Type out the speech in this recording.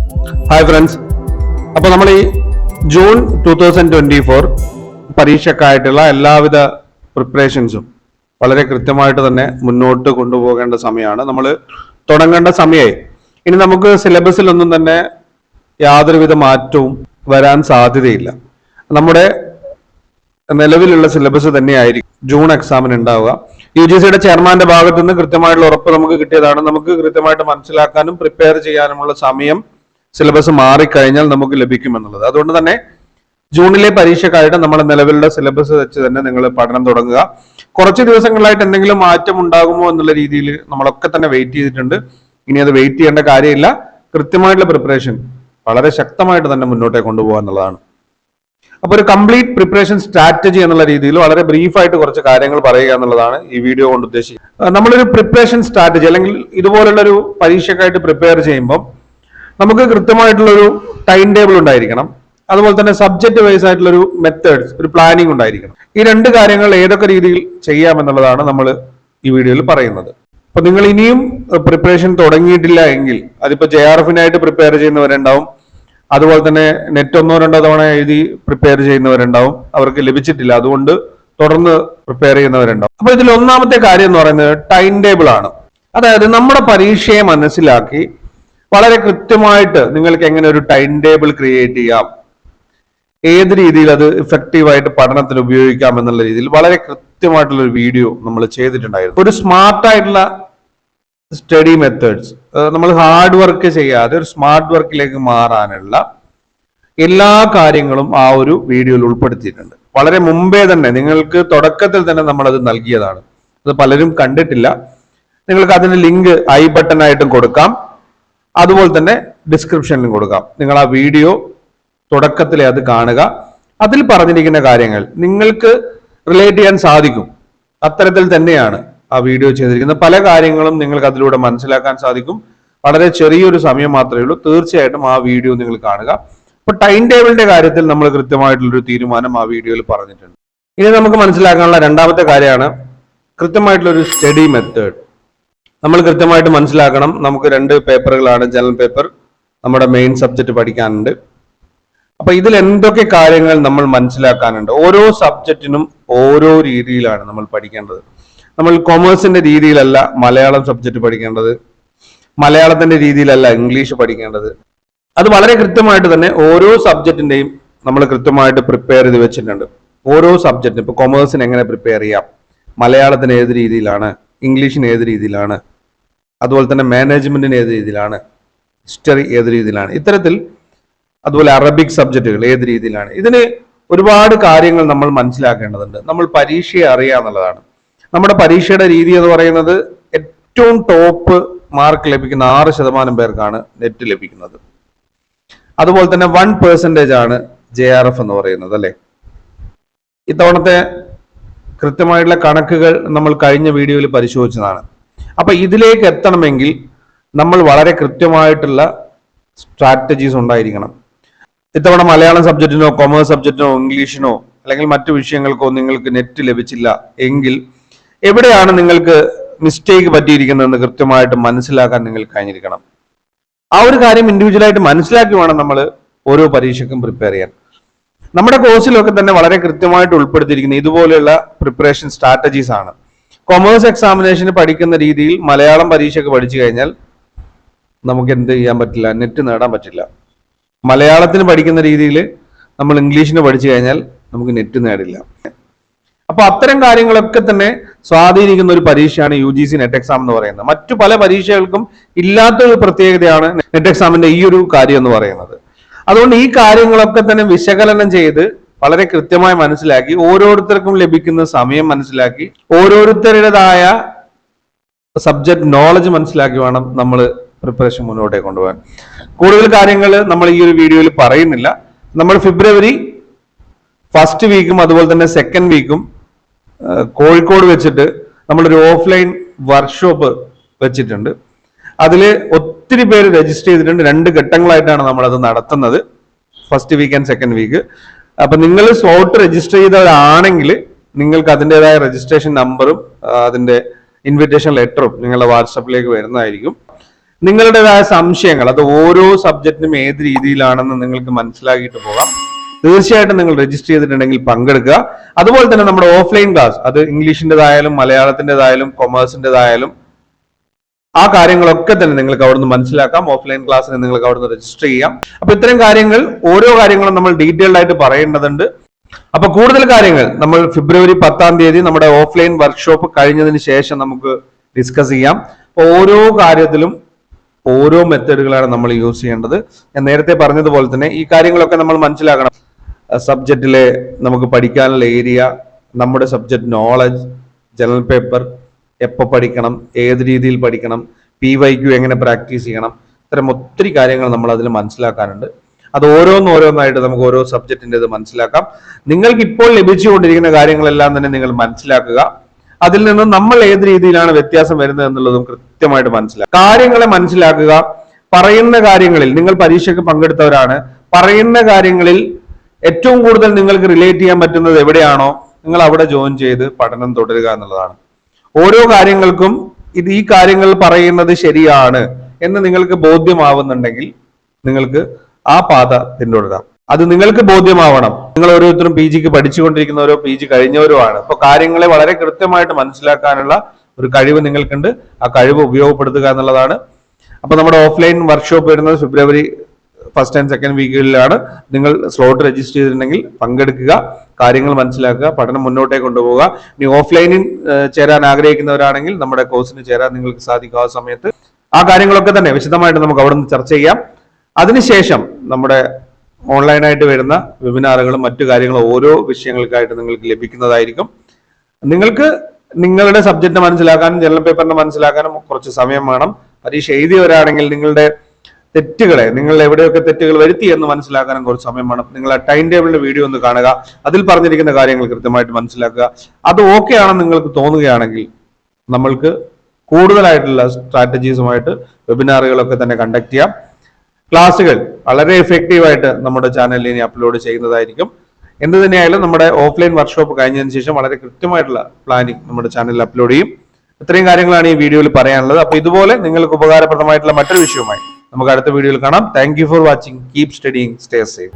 Hi friends, അപ്പോൾ നമ്മൾ ഈ ജൂൺ 2024 പരീക്ഷക്കായിട്ടുള്ള എല്ലാവിധ പ്രിപ്പറേഷൻസും വളരെ കൃത്യമായിട്ട് തന്നെ മുന്നോട്ട് കൊണ്ടുപോകേണ്ട സമയമാണ്. നമ്മൾ തുടങ്ങേണ്ട സമയമായി. ഇനി നമുക്ക് സിലബസിലൊന്നും തന്നെ യാതൊരുവിധ മാറ്റവും വരാൻ സാധ്യതയില്ല. നമ്മുടെ നിലവിലുള്ള സിലബസ് തന്നെയായിരിക്കും ജൂൺ എക്സാമിന് ഉണ്ടാവുക. UGCയുടെ ചെയർമാന്റെ ഭാഗത്തു നിന്ന് കൃത്യമായിട്ടുള്ള ഉറപ്പ് നമുക്ക് കിട്ടിയതാണ്. നമുക്ക് കൃത്യമായിട്ട് മനസ്സിലാക്കാനും പ്രിപ്പയർ ചെയ്യാനുമുള്ള സമയം സിലബസ് മാറിക്കഴിഞ്ഞാൽ നമുക്ക് ലഭിക്കുമെന്നുള്ളത്. അതുകൊണ്ട് തന്നെ ജൂണിലെ പരീക്ഷക്കായിട്ട് നമ്മുടെ നിലവിലുള്ള സിലബസ് വെച്ച് തന്നെ നിങ്ങൾ പഠനം തുടങ്ങുക. കുറച്ച് ദിവസങ്ങളായിട്ട് എന്തെങ്കിലും മാറ്റം ഉണ്ടാകുമോ എന്നുള്ള രീതിയിൽ നമ്മളൊക്കെ തന്നെ വെയിറ്റ് ചെയ്തിട്ടുണ്ട്. ഇനി അത് വെയിറ്റ് ചെയ്യേണ്ട കാര്യമില്ല. കൃത്യമായിട്ടുള്ള പ്രിപ്പറേഷൻ വളരെ ശക്തമായിട്ട് തന്നെ മുന്നോട്ടേ കൊണ്ടുപോകുക എന്നുള്ളതാണ്. അപ്പൊ ഒരു കംപ്ലീറ്റ് പ്രിപ്പറേഷൻ സ്ട്രാറ്റജി എന്നുള്ള രീതിയിൽ വളരെ ബ്രീഫായിട്ട് കുറച്ച് കാര്യങ്ങൾ പറയുക എന്നുള്ളതാണ് ഈ വീഡിയോ കൊണ്ട് ഉദ്ദേശിക്കുന്നത്. നമ്മളൊരു പ്രിപ്പറേഷൻ സ്ട്രാറ്റജി അല്ലെങ്കിൽ ഇതുപോലുള്ള ഒരു പരീക്ഷക്കായിട്ട് പ്രിപ്പയർ ചെയ്യുമ്പോൾ നമുക്ക് കൃത്യമായിട്ടുള്ള ഒരു ടൈം ടേബിൾ ഉണ്ടായിരിക്കണം. അതുപോലെ തന്നെ സബ്ജക്ട് വൈസ് ആയിട്ടുള്ള ഒരു മെത്തേഡ്സ്, ഒരു പ്ലാനിങ് ഉണ്ടായിരിക്കണം. ഈ രണ്ട് കാര്യങ്ങൾ ഏതൊക്കെ രീതിയിൽ ചെയ്യാമെന്നുള്ളതാണ് നമ്മൾ ഈ വീഡിയോയിൽ പറയുന്നത്. അപ്പൊ നിങ്ങൾ ഇനിയും പ്രിപ്പറേഷൻ തുടങ്ങിയിട്ടില്ല എങ്കിൽ, അതിപ്പോ JRFനായിട്ട് പ്രിപ്പയർ ചെയ്യുന്നവരുണ്ടാവും, അതുപോലെ തന്നെ നെറ്റ് 1-2 തവണ എഴുതി പ്രിപ്പയർ ചെയ്യുന്നവരുണ്ടാവും, അവർക്ക് ലഭിച്ചിട്ടില്ല, അതുകൊണ്ട് തുടർന്ന് പ്രിപ്പയർ ചെയ്യുന്നവരുണ്ടാവും. അപ്പൊ ഇതിൽ ഒന്നാമത്തെ കാര്യം എന്ന് പറയുന്നത് ടൈം ടേബിൾ ആണ്. അതായത് നമ്മുടെ പരീക്ഷയെ മനസ്സിലാക്കി വളരെ കൃത്യമായിട്ട് നിങ്ങൾക്ക് എങ്ങനെ ഒരു ടൈം ടേബിൾ ക്രിയേറ്റ് ചെയ്യാം, ഏത് രീതിയിൽ അത് ഇഫക്റ്റീവായിട്ട് പഠനത്തിന് ഉപയോഗിക്കാം എന്നുള്ള രീതിയിൽ വളരെ കൃത്യമായിട്ടുള്ള ഒരു വീഡിയോ നമ്മൾ ചെയ്തിട്ടുണ്ടായിരുന്നു. ഒരു സ്മാർട്ടായിട്ടുള്ള സ്റ്റഡി മെത്തേഡ്സ്, നമ്മൾ ഹാർഡ് വർക്ക് ചെയ്യാതെ ഒരു സ്മാർട്ട് വർക്കിലേക്ക് മാറാനുള്ള എല്ലാ കാര്യങ്ങളും ആ ഒരു വീഡിയോയിൽ ഉൾപ്പെടുത്തിയിട്ടുണ്ട്. വളരെ മുമ്പേ തന്നെ നിങ്ങൾക്ക് തുടക്കത്തിൽ തന്നെ നമ്മൾ അത് നൽകിയതാണ്. അത് പലരും കണ്ടിട്ടില്ല. നിങ്ങൾക്ക് അതിന്റെ ലിങ്ക് ഐ ബട്ടൺ ആയിട്ടും കൊടുക്കാം, അതുപോലെ തന്നെ ഡിസ്ക്രിപ്ഷനിലും കൊടുക്കാം. നിങ്ങൾ ആ വീഡിയോ തുടക്കത്തിലെ അത് കാണുക. അതിൽ പറഞ്ഞിരിക്കുന്ന കാര്യങ്ങൾ നിങ്ങൾക്ക് റിലേറ്റ് ചെയ്യാൻ സാധിക്കും. അത്തരത്തിൽ തന്നെയാണ് ആ വീഡിയോ ചെയ്തിരിക്കുന്നത്. പല കാര്യങ്ങളും നിങ്ങൾക്ക് അതിലൂടെ മനസ്സിലാക്കാൻ സാധിക്കും. വളരെ ചെറിയൊരു സമയം മാത്രമേ ഉള്ളൂ. തീർച്ചയായിട്ടും ആ വീഡിയോ നിങ്ങൾ കാണുക. അപ്പൊ ടൈം ടേബിളിന്റെ കാര്യത്തിൽ നമ്മൾ കൃത്യമായിട്ടുള്ളൊരു തീരുമാനം ആ വീഡിയോയിൽ പറഞ്ഞിട്ടുണ്ട്. ഇനി നമുക്ക് മനസ്സിലാക്കാനുള്ള രണ്ടാമത്തെ കാര്യമാണ് കൃത്യമായിട്ടുള്ളൊരു സ്റ്റഡി മെത്തേഡ്. നമ്മൾ കൃത്യമായിട്ട് മനസ്സിലാക്കണം. നമുക്ക് 2 പേപ്പറുകളാണ്, ജനറൽ പേപ്പർ, നമ്മുടെ മെയിൻ സബ്ജക്ട് പഠിക്കാനുണ്ട്. അപ്പൊ ഇതിൽ എന്തൊക്കെ കാര്യങ്ങൾ നമ്മൾ മനസ്സിലാക്കാനുണ്ട്? ഓരോ സബ്ജക്റ്റിനും ഓരോ രീതിയിലാണ് നമ്മൾ പഠിക്കേണ്ടത്. നമ്മൾ കൊമേഴ്സിന്റെ രീതിയിലല്ല മലയാളം സബ്ജക്ട് പഠിക്കേണ്ടത്, മലയാളത്തിന്റെ രീതിയിലല്ല ഇംഗ്ലീഷ് പഠിക്കേണ്ടത്. അത് വളരെ കൃത്യമായിട്ട് തന്നെ ഓരോ സബ്ജക്റ്റിന്റെയും നമ്മൾ കൃത്യമായിട്ട് പ്രിപ്പയർ ചെയ്ത് വെച്ചിട്ടുണ്ട്. ഓരോ സബ്ജക്റ്റിനും ഇപ്പൊ കൊമേഴ്സിന് എങ്ങനെ പ്രിപ്പയർ ചെയ്യാം, മലയാളത്തിന് ഏത് രീതിയിലാണ്, ഇംഗ്ലീഷിന് ഏത് രീതിയിലാണ്, അതുപോലെ തന്നെ മാനേജ്മെന്റിന് ഏത് രീതിയിലാണ്, ഹിസ്റ്ററി ഏത് രീതിയിലാണ്, ഇത്തരത്തിൽ അതുപോലെ അറബിക് സബ്ജക്റ്റുകൾ ഏത് രീതിയിലാണ്. ഇതിന് ഒരുപാട് കാര്യങ്ങൾ നമ്മൾ മനസ്സിലാക്കേണ്ടതുണ്ട്. നമ്മൾ പരീക്ഷയെ അറിയാന്നുള്ളതാണ്. നമ്മുടെ പരീക്ഷയുടെ രീതി എന്ന് പറയുന്നത് ഏറ്റവും ടോപ്പ് മാർക്ക് ലഭിക്കുന്ന 6% പേർക്കാണ് നെറ്റ് ലഭിക്കുന്നത്. അതുപോലെ തന്നെ 1% ആണ് JRF എന്ന് പറയുന്നത്, അല്ലെ? ഇത്തവണത്തെ കൃത്യമായിട്ടുള്ള കണക്കുകൾ നമ്മൾ കഴിഞ്ഞ വീഡിയോയിൽ പരിശോധിച്ചതാണ്. അപ്പൊ ഇതിലേക്ക് എത്തണമെങ്കിൽ നമ്മൾ വളരെ കൃത്യമായിട്ടുള്ള സ്ട്രാറ്റജീസ് ഉണ്ടായിരിക്കണം. ഇത്തവണ മലയാളം സബ്ജക്റ്റിനോ കൊമേഴ്സ് സബ്ജക്റ്റിനോ ഇംഗ്ലീഷിനോ അല്ലെങ്കിൽ മറ്റു വിഷയങ്ങൾക്കോ നിങ്ങൾക്ക് നെറ്റ് ലഭിച്ചില്ല എങ്കിൽ എവിടെയാണ് നിങ്ങൾക്ക് മിസ്റ്റേക്ക് പറ്റിയിരിക്കുന്നതെന്ന് കൃത്യമായിട്ട് മനസ്സിലാക്കാൻ നിങ്ങൾ കഴിഞ്ഞിരിക്കണം. ആ ഒരു കാര്യം ഇൻഡിവിജ്വലായിട്ട് മനസ്സിലാക്കി വേണം നമ്മൾ ഓരോ പരീക്ഷയ്ക്കും പ്രിപ്പയർ ചെയ്യാൻ. നമ്മുടെ കോഴ്സിലൊക്കെ തന്നെ വളരെ കൃത്യമായിട്ട് ഉൾപ്പെടുത്തിയിരിക്കുന്ന ഇതുപോലെയുള്ള പ്രിപ്പറേഷൻ സ്ട്രാറ്റജീസ് ആണ്. കൊമേഴ്സ് എക്സാമിനേഷന് പഠിക്കുന്ന രീതിയിൽ മലയാളം പരീക്ഷയ്ക്ക് പഠിച്ചു കഴിഞ്ഞാൽ നമുക്ക് എന്ത് ചെയ്യാൻ പറ്റില്ല, നെറ്റ് നേടാൻ പറ്റില്ല. മലയാളത്തിന് പഠിക്കുന്ന രീതിയിൽ നമ്മൾ ഇംഗ്ലീഷിന് പഠിച്ചു കഴിഞ്ഞാൽ നമുക്ക് നെറ്റ് നേടില്ല. അപ്പൊ അത്തരം കാര്യങ്ങളൊക്കെ തന്നെ സ്വാധീനിക്കുന്ന ഒരു പരീക്ഷയാണ് UGC നെറ്റ് എക്സാം എന്ന് പറയുന്നത്. മറ്റു പല പരീക്ഷകൾക്കും ഇല്ലാത്തൊരു പ്രത്യേകതയാണ് നെറ്റ് എക്സാമിന്റെ ഈ ഒരു കാര്യം എന്ന് പറയുന്നത്. അതുകൊണ്ട് ഈ കാര്യങ്ങളൊക്കെ തന്നെ വിശകലനം ചെയ്ത് വളരെ കൃത്യമായി മനസ്സിലാക്കി ഓരോരുത്തർക്കും ലഭിക്കുന്ന സമയം മനസ്സിലാക്കി ഓരോരുത്തരുടേതായ സബ്ജക്ട് നോളജ് മനസ്സിലാക്കി വേണം നമ്മൾ പ്രിപ്പറേഷൻ മുന്നോട്ടേ കൊണ്ടുപോകാൻ. കൂടുതൽ കാര്യങ്ങൾ നമ്മൾ ഈ ഒരു വീഡിയോയിൽ പറയുന്നില്ല. നമ്മൾ ഫെബ്രുവരി 1st വീക്കും അതുപോലെ തന്നെ 2nd വീക്കും കോഴിക്കോട് വെച്ചിട്ട് നമ്മളൊരു ഓഫ്ലൈൻ വർക്ക്ഷോപ്പ് വെച്ചിട്ടുണ്ട്. അതിൽ ഒത്തിരി പേര് രജിസ്റ്റർ ചെയ്തിട്ടുണ്ട്. 2 ഘട്ടങ്ങളായിട്ടാണ് നമ്മൾ അത് നടത്തുന്നത്, 1st week and 2nd week. അപ്പൊ നിങ്ങൾ സ്ലോട്ട് രജിസ്റ്റർ ചെയ്തവരാണെങ്കിൽ നിങ്ങൾക്ക് അതിൻ്റെതായ രജിസ്ട്രേഷൻ നമ്പറും അതിന്റെ ഇൻവിറ്റേഷൻ ലെറ്ററും നിങ്ങളുടെ വാട്സപ്പിലേക്ക് വരുന്നതായിരിക്കും. നിങ്ങളുടേതായ സംശയങ്ങൾ അത് ഓരോ സബ്ജക്റ്റിനും ഏത് രീതിയിലാണെന്ന് നിങ്ങൾക്ക് മനസ്സിലാക്കിയിട്ട് പോകാം. തീർച്ചയായിട്ടും നിങ്ങൾ രജിസ്റ്റർ ചെയ്തിട്ടുണ്ടെങ്കിൽ പങ്കെടുക്കുക. അതുപോലെ തന്നെ നമ്മുടെ ഓഫ്ലൈൻ ക്ലാസ്, അത് ഇംഗ്ലീഷിൻ്റെതായാലും മലയാളത്തിൻ്റെതായാലും കൊമേഴ്സിൻ്റെതായാലും ആ കാര്യങ്ങളൊക്കെ തന്നെ നിങ്ങൾക്ക് അവിടുന്ന് മനസ്സിലാക്കാം. ഓഫ്ലൈൻ ക്ലാസ്സിന് നിങ്ങൾക്ക് അവിടുന്ന് രജിസ്റ്റർ ചെയ്യാം. അപ്പൊ ഇത്തരം കാര്യങ്ങൾ, ഓരോ കാര്യങ്ങളും നമ്മൾ ഡീറ്റെയിൽഡ് ആയിട്ട് പറയേണ്ടതുണ്ട്. അപ്പൊ കൂടുതൽ കാര്യങ്ങൾ നമ്മൾ ഫെബ്രുവരി 10 നമ്മുടെ ഓഫ്ലൈൻ വർക്ക്ഷോപ്പ് കഴിഞ്ഞതിന് ശേഷം നമുക്ക് ഡിസ്കസ് ചെയ്യാം. ഓരോ കാര്യത്തിലും ഓരോ മെത്തേഡുകളാണ് നമ്മൾ യൂസ് ചെയ്യേണ്ടത്. ഞാൻ നേരത്തെ പറഞ്ഞതുപോലെ തന്നെ ഈ കാര്യങ്ങളൊക്കെ നമ്മൾ മനസ്സിലാക്കണം. സബ്ജക്റ്റിലെ നമുക്ക് പഠിക്കാനുള്ള ഏരിയ, നമ്മുടെ സബ്ജക്ട് നോളജ്, ജനറൽ പേപ്പർ എപ്പോൾ പഠിക്കണം, ഏത് രീതിയിൽ പഠിക്കണം, PYQ എങ്ങനെ പ്രാക്ടീസ് ചെയ്യണം, ഇത്തരം ഒത്തിരി കാര്യങ്ങൾ നമ്മൾ അതിൽ മനസ്സിലാക്കാനുണ്ട്. അത് ഓരോന്നായിട്ട് നമുക്ക് ഓരോ സബ്ജക്റ്റിൻ്റെത് മനസ്സിലാക്കാം. നിങ്ങൾക്ക് ഇപ്പോൾ ലഭിച്ചുകൊണ്ടിരിക്കുന്ന കാര്യങ്ങളെല്ലാം തന്നെ നിങ്ങൾ മനസ്സിലാക്കുക. അതിൽ നിന്ന് നമ്മൾ ഏത് രീതിയിലാണ് വ്യത്യാസം വരുന്നത് എന്നുള്ളതും കൃത്യമായിട്ട് മനസ്സിലാക്കുക. കാര്യങ്ങളെ മനസ്സിലാക്കുക. പറയുന്ന കാര്യങ്ങളിൽ, നിങ്ങൾ പരീക്ഷയ്ക്ക് പങ്കെടുത്തവരാണ്, പറയുന്ന കാര്യങ്ങളിൽ ഏറ്റവും കൂടുതൽ നിങ്ങൾക്ക് റിലേറ്റ് ചെയ്യാൻ പറ്റുന്നത് എവിടെയാണോ നിങ്ങൾ അവിടെ ജോയിൻ ചെയ്ത് പഠനം തുടരുക എന്നുള്ളതാണ്. ഓരോ കാര്യങ്ങൾക്കും ഈ കാര്യങ്ങൾ പറയുന്നത് ശരിയാണ് എന്ന് നിങ്ങൾക്ക് ബോധ്യമാവുന്നുണ്ടെങ്കിൽ നിങ്ങൾക്ക് ആ പാത പിന്തുടരാം. അത് നിങ്ങൾക്ക് ബോധ്യമാവണം. നിങ്ങൾ ഓരോരുത്തരും PG പഠിച്ചുകൊണ്ടിരിക്കുന്നവരോ PG കഴിഞ്ഞവരോ ആണ്. അപ്പൊ കാര്യങ്ങളെ വളരെ കൃത്യമായിട്ട് മനസ്സിലാക്കാനുള്ള ഒരു കഴിവ് നിങ്ങൾക്കുണ്ട്. ആ കഴിവ് ഉപയോഗപ്പെടുത്തുക എന്നുള്ളതാണ്. അപ്പൊ നമ്മുടെ ഓഫ്ലൈൻ വർക്ക്ഷോപ്പ് വരുന്നത് ഫെബ്രുവരി 1st and 2nd വീക്കുകളിലാണ്. നിങ്ങൾ സ്ലോട്ട് രജിസ്റ്റർ ചെയ്തിട്ടുണ്ടെങ്കിൽ പങ്കെടുക്കുക, കാര്യങ്ങൾ മനസ്സിലാക്കുക, പഠനം മുന്നോട്ടേക്ക് കൊണ്ടുപോവുക. ഇനി ഓഫ്ലൈനിൽ ചേരാൻ ആഗ്രഹിക്കുന്നവരാണെങ്കിൽ നമ്മുടെ കോഴ്സിന് ചേരാൻ നിങ്ങൾക്ക് സാധിക്കും. ആ സമയത്ത് ആ കാര്യങ്ങളൊക്കെ തന്നെ വിശദമായിട്ട് നമുക്ക് അവിടെ നിന്ന് ചർച്ച ചെയ്യാം. അതിനുശേഷം നമ്മുടെ ഓൺലൈനായിട്ട് വരുന്ന വെബിനാറുകളും മറ്റു കാര്യങ്ങളും ഓരോ വിഷയങ്ങൾക്കായിട്ട് നിങ്ങൾക്ക് ലഭിക്കുന്നതായിരിക്കും. നിങ്ങൾക്ക് നിങ്ങളുടെ സബ്ജക്റ്റ് മനസ്സിലാക്കാനും ജനറൽ പേപ്പറിനെ മനസ്സിലാക്കാനും കുറച്ച് സമയം വേണം. പരീക്ഷ എഴുതിയവരാണെങ്കിൽ നിങ്ങളുടെ തെറ്റുകളെ, നിങ്ങൾ എവിടെയൊക്കെ തെറ്റുകൾ വരുത്തി എന്ന് മനസ്സിലാക്കാനും കുറച്ച് സമയം വേണം. നിങ്ങൾ ആ ടൈം ടേബിളിന്റെ വീഡിയോ ഒന്ന് കാണുക, അതിൽ പറഞ്ഞിരിക്കുന്ന കാര്യങ്ങൾ കൃത്യമായിട്ട് മനസ്സിലാക്കുക. അത് ഓക്കെ ആണെന്ന് നിങ്ങൾക്ക് തോന്നുകയാണെങ്കിൽ നമ്മൾക്ക് കൂടുതലായിട്ടുള്ള സ്ട്രാറ്റജീസുമായിട്ട് വെബിനാറുകളൊക്കെ തന്നെ കണ്ടക്ട് ചെയ്യാം. ക്ലാസ്സുകൾ വളരെ എഫക്റ്റീവായിട്ട് നമ്മുടെ ചാനലിൽ ഇനി അപ്ലോഡ് ചെയ്യുന്നതായിരിക്കും. എന്ത് തന്നെയായാലും നമ്മുടെ ഓഫ്ലൈൻ വർക്ക്ഷോപ്പ് കഴിഞ്ഞതിന് ശേഷം വളരെ കൃത്യമായിട്ടുള്ള പ്ലാനിങ് നമ്മുടെ ചാനലിൽ അപ്ലോഡ് ചെയ്യും. ഇത്രയും കാര്യങ്ങളാണ് ഈ വീഡിയോയിൽ പറയാനുള്ളത്. അപ്പൊ ഇതുപോലെ നിങ്ങൾക്ക് ഉപകാരപ്രദമായിട്ടുള്ള മറ്റൊരു വിഷയവുമായി നമുക്ക് അടുത്ത വീഡിയോയിൽ കാണാം. Thank you for watching. Keep studying, stay safe.